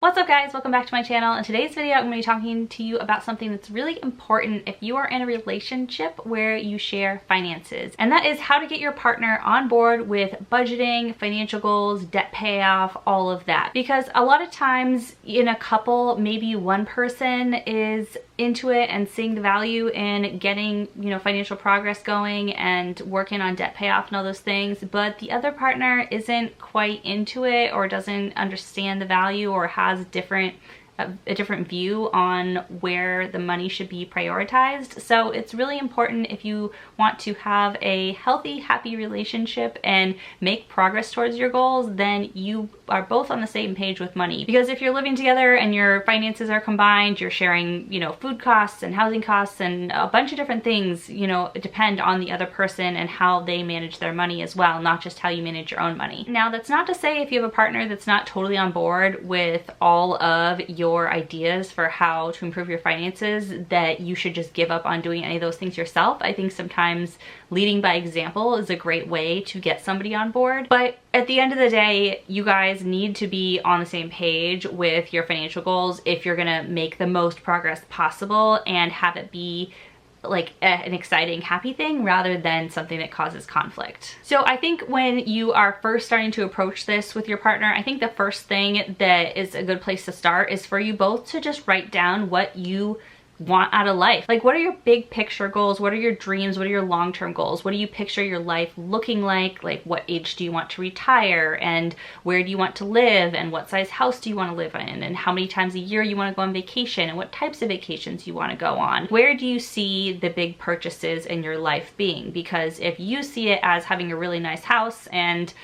What's up guys, welcome back to my channel. In today's video I'm going to be talking to you about something that's really important if you are in a relationship where you share finances, and that is how to get your partner on board with budgeting, financial goals, debt payoff, all of that. Because a lot of times in a couple, maybe one person is into it and seeing the value in getting, financial progress going and working on debt payoff and all those things, but the other partner isn't quite into it or doesn't understand the value or has a different view on where the money should be prioritized. So it's really important, if you want to have a healthy, happy relationship and make progress towards your goals, then you are both on the same page with money. Because if you're living together and your finances are combined, you're sharing, food costs and housing costs and a bunch of different things, depend on the other person and how they manage their money as well, not just how you manage your own money. Now, that's not to say if you have a partner that's not totally on board with all of your ideas for how to improve your finances, that you should just give up on doing any of those things yourself. I think sometimes leading by example is a great way to get somebody on board. But at the end of the day, you guys need to be on the same page with your financial goals if you're gonna make the most progress possible and have it be like an exciting, happy thing rather than something that causes conflict. So I think when you are first starting to approach this with your partner, I think the first thing that is a good place to start is for you both to just write down what you want out of life. Like, what are your big picture goals? What are your dreams? What are your long-term goals? What do you picture your life looking like? Like, what age do you want to retire? And where do you want to live? And what size house do you want to live in? And how many times a year you want to go on vacation? And what types of vacations you want to go on? Where do you see the big purchases in your life being? Because if you see it as having a really nice house and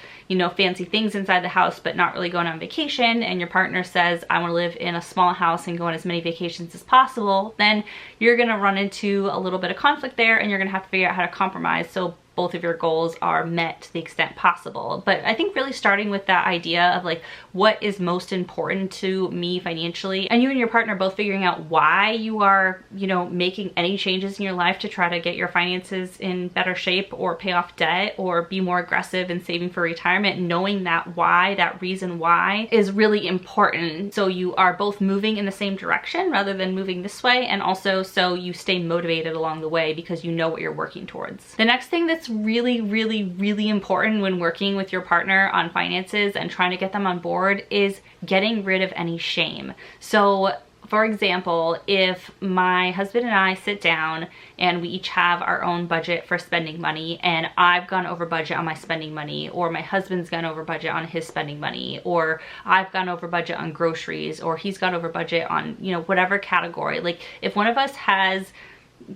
fancy things inside the house, but not really going on vacation, and your partner says, I want to live in a small house and go on as many vacations as possible, then you're going to run into a little bit of conflict there, and you're going to have to figure out how to compromise so both of your goals are met to the extent possible. But I think really starting with that idea of like, what is most important to me financially, and you and your partner both figuring out why you are, making any changes in your life to try to get your finances in better shape or pay off debt or be more aggressive in saving for retirement, knowing that why, that reason why is really important. So you are both moving in the same direction rather than moving this way, and also so you stay motivated along the way because you know what you're working towards. The next thing that's really, really, really important when working with your partner on finances and trying to get them on board is getting rid of any shame. So for example, if my husband and I sit down and we each have our own budget for spending money, and I've gone over budget on my spending money, or my husband's gone over budget on his spending money, or I've gone over budget on groceries, or he's gone over budget on, whatever category. Like, if one of us has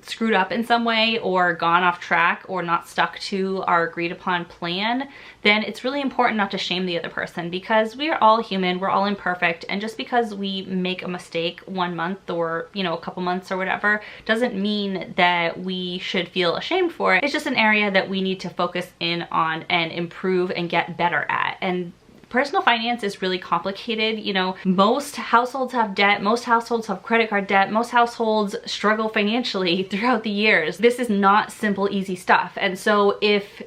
screwed up in some way or gone off track or not stuck to our agreed upon plan, then it's really important not to shame the other person, because we are all human, we're all imperfect, and just because we make a mistake 1 month or a couple months or whatever doesn't mean that we should feel ashamed for it. It's just an area that we need to focus in on and improve and get better at. And personal finance is really complicated. Most households have debt, most households have credit card debt, most households struggle financially throughout the years. This is not simple, easy stuff. And so if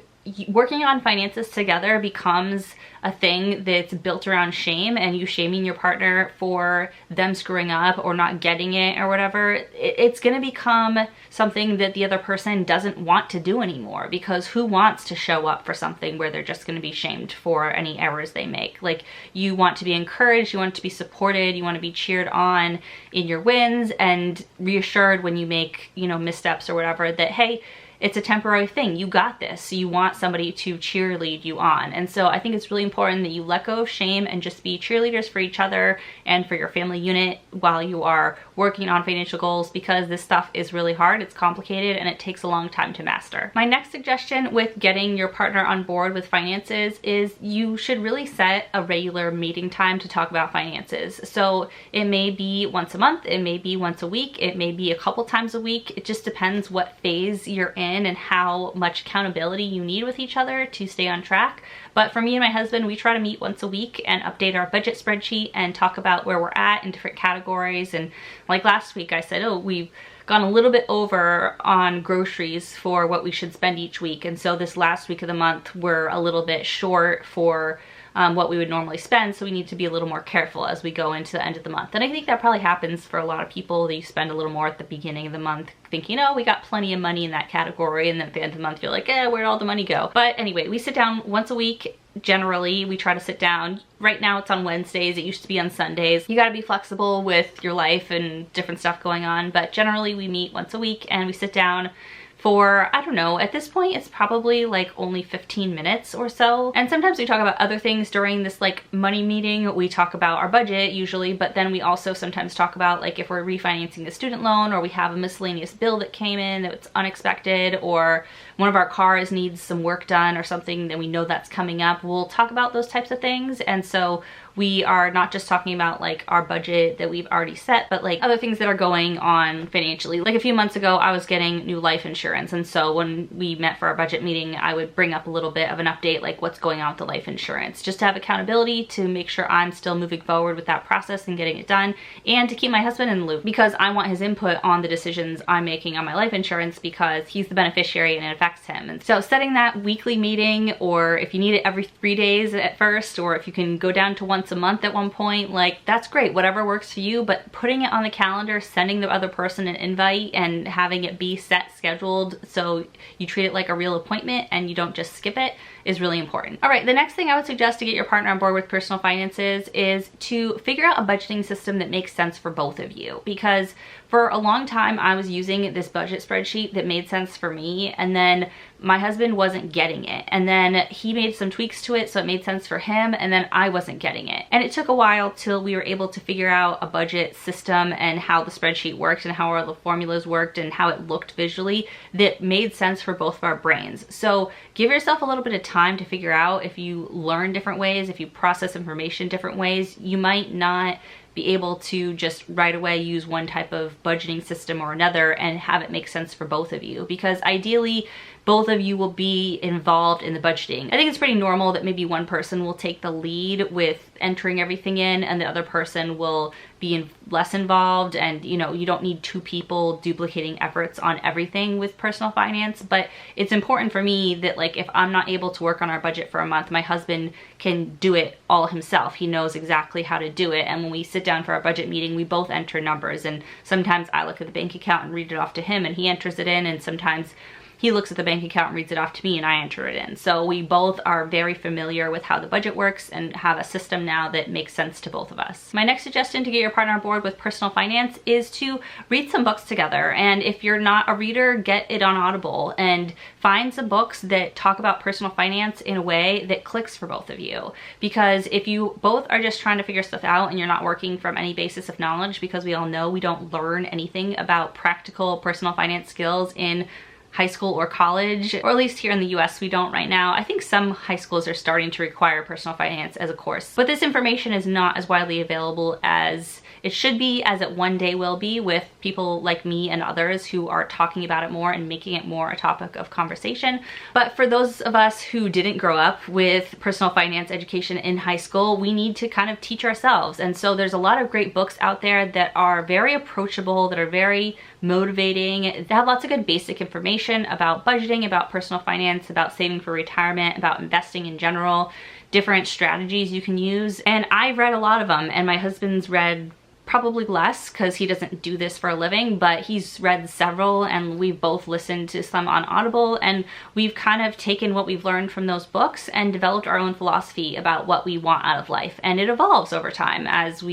working on finances together becomes a thing that's built around shame, and you shaming your partner for them screwing up or not getting it or whatever, it's gonna become something that the other person doesn't want to do anymore, because who wants to show up for something where they're just gonna be shamed for any errors they make? Like, you want to be encouraged, you want to be supported, you want to be cheered on in your wins and reassured when you make, missteps or whatever, that, hey, it's a temporary thing. You got this. You want somebody to cheerlead you on. And so I think it's really important that you let go of shame and just be cheerleaders for each other and for your family unit while you are working on financial goals, because this stuff is really hard, it's complicated, and it takes a long time to master. My next suggestion with getting your partner on board with finances is you should really set a regular meeting time to talk about finances. So it may be once a month, it may be once a week, it may be a couple times a week. It just depends what phase you're in and how much accountability you need with each other to stay on track. But for me and my husband, we try to meet once a week and update our budget spreadsheet and talk about where we're at in different categories. And like last week I said, oh, we've gone a little bit over on groceries for what we should spend each week. And so this last week of the month, we're a little bit short for what we would normally spend, so we need to be a little more careful as we go into the end of the month. And I think that probably happens for a lot of people, that you spend a little more at the beginning of the month thinking, oh, we got plenty of money in that category, and then at the end of the month you're like, where'd all the money go? But anyway, we sit down once a week. Generally, we try to sit down. Right now it's on Wednesdays. It used to be on Sundays. You got to be flexible with your life and different stuff going on, but generally we meet once a week and we sit down for, I don't know, at this point it's probably like only 15 minutes or so. And sometimes we talk about other things during this like money meeting. We talk about our budget usually, but then we also sometimes talk about like if we're refinancing a student loan, or we have a miscellaneous bill that came in that's unexpected, or one of our cars needs some work done or something that we know that's coming up. We'll talk about those types of things. And so we are not just talking about like our budget that we've already set, but like other things that are going on financially. Like a few months ago, I was getting new life insurance. And so when we met for our budget meeting, I would bring up a little bit of an update, like what's going on with the life insurance, just to have accountability, to make sure I'm still moving forward with that process and getting it done, and to keep my husband in the loop, because I want his input on the decisions I'm making on my life insurance, because he's the beneficiary and it affects him. And so setting that weekly meeting, or if you need it every 3 days at first, or if you can go down to once a month at one point, like that's great, whatever works for you. But putting it on the calendar, sending the other person an invite, and having it be set, scheduled, so you treat it like a real appointment and you don't just skip it, is really important. All right, the next thing I would suggest to get your partner on board with personal finances is to figure out a budgeting system that makes sense for both of you. Because for a long time I was using this budget spreadsheet that made sense for me, and then my husband wasn't getting it, and then he made some tweaks to it so it made sense for him, and then I wasn't getting it. And it took a while till we were able to figure out a budget system and how the spreadsheet worked and how all the formulas worked and how it looked visually that made sense for both of our brains. So give yourself a little bit of time to figure out. If you learn different ways, if you process information different ways, you might not be able to just right away use one type of budgeting system or another and have it make sense for both of you, because ideally both of you will be involved in the budgeting. I think it's pretty normal that maybe one person will take the lead with entering everything in and the other person will be less involved, and you know, you don't need two people duplicating efforts on everything with personal finance. But it's important for me that like if I'm not able to work on our budget for a month, my husband can do it all himself. He knows exactly how to do it, and when we sit down for our budget meeting, we both enter numbers, and sometimes I look at the bank account and read it off to him and he enters it in, and sometimes he looks at the bank account and reads it off to me and I enter it in. So we both are very familiar with how the budget works and have a system now that makes sense to both of us. My next suggestion to get your partner on board with personal finance is to read some books together. And if you're not a reader, get it on Audible and find some books that talk about personal finance in a way that clicks for both of you. Because if you both are just trying to figure stuff out and you're not working from any basis of knowledge, because we all know we don't learn anything about practical personal finance skills in high school or college, or at least here in the US we don't right now. I think some high schools are starting to require personal finance as a course, but this information is not as widely available as it should be, as it one day will be, with people like me and others who are talking about it more and making it more a topic of conversation. But for those of us who didn't grow up with personal finance education in high school, we need to kind of teach ourselves. And so there's a lot of great books out there that are very approachable, that are very motivating. They have lots of good basic information about budgeting, about personal finance, about saving for retirement, about investing in general, different strategies you can use. And I've read a lot of them, and my husband's read probably less because he doesn't do this for a living, but he's read several, and we've both listened to some on Audible, and we've kind of taken what we've learned from those books and developed our own philosophy about what we want out of life. And it evolves over time as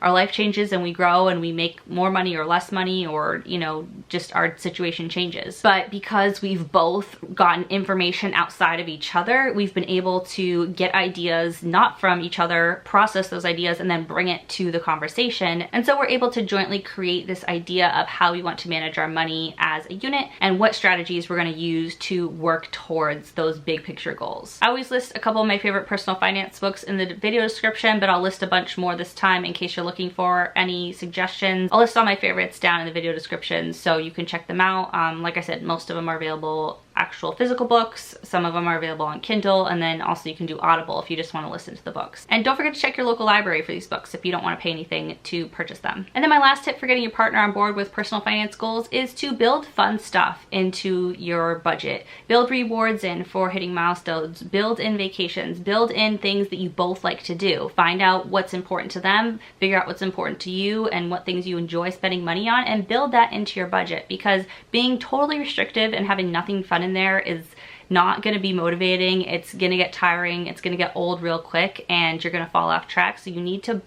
our life changes and we grow and we make more money or less money, or you know, just our situation changes. But because we've both gotten information outside of each other, we've been able to get ideas not from each other, process those ideas, and then bring it to the conversation. And so we're able to jointly create this idea of how we want to manage our money as a unit and what strategies we're going to use to work towards those big picture goals. I always list a couple of my favorite personal finance books in the video description, but I'll list a bunch more this time in case you're looking for any suggestions. I'll list all my favorites down in the video description so you can check them out. Like I said, most of them are available actual physical books. Some of them are available on Kindle, and then also you can do Audible if you just want to listen to the books. And don't forget to check your local library for these books if you don't want to pay anything to purchase them. And then my last tip for getting your partner on board with personal finance goals is to build fun stuff into your budget. Build rewards in for hitting milestones, build in vacations, build in things that you both like to do. Find out what's important to them, figure out what's important to you and what things you enjoy spending money on, and build that into your budget, because being totally restrictive and having nothing fun in there is not going to be motivating. It's going to get tiring, it's going to get old real quick, and you're going to fall off track. So you need to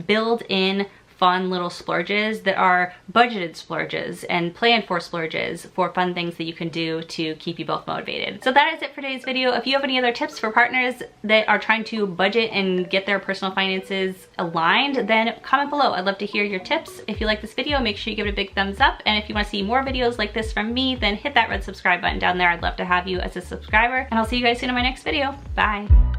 build in fun little splurges that are budgeted splurges and planned for splurges for fun things that you can do to keep you both motivated. So that is it for today's video. If you have any other tips for partners that are trying to budget and get their personal finances aligned, then comment below. I'd love to hear your tips. If you like this video, make sure you give it a big thumbs up. And if you want to see more videos like this from me, then hit that red subscribe button down there. I'd love to have you as a subscriber. And I'll see you guys soon in my next video. Bye.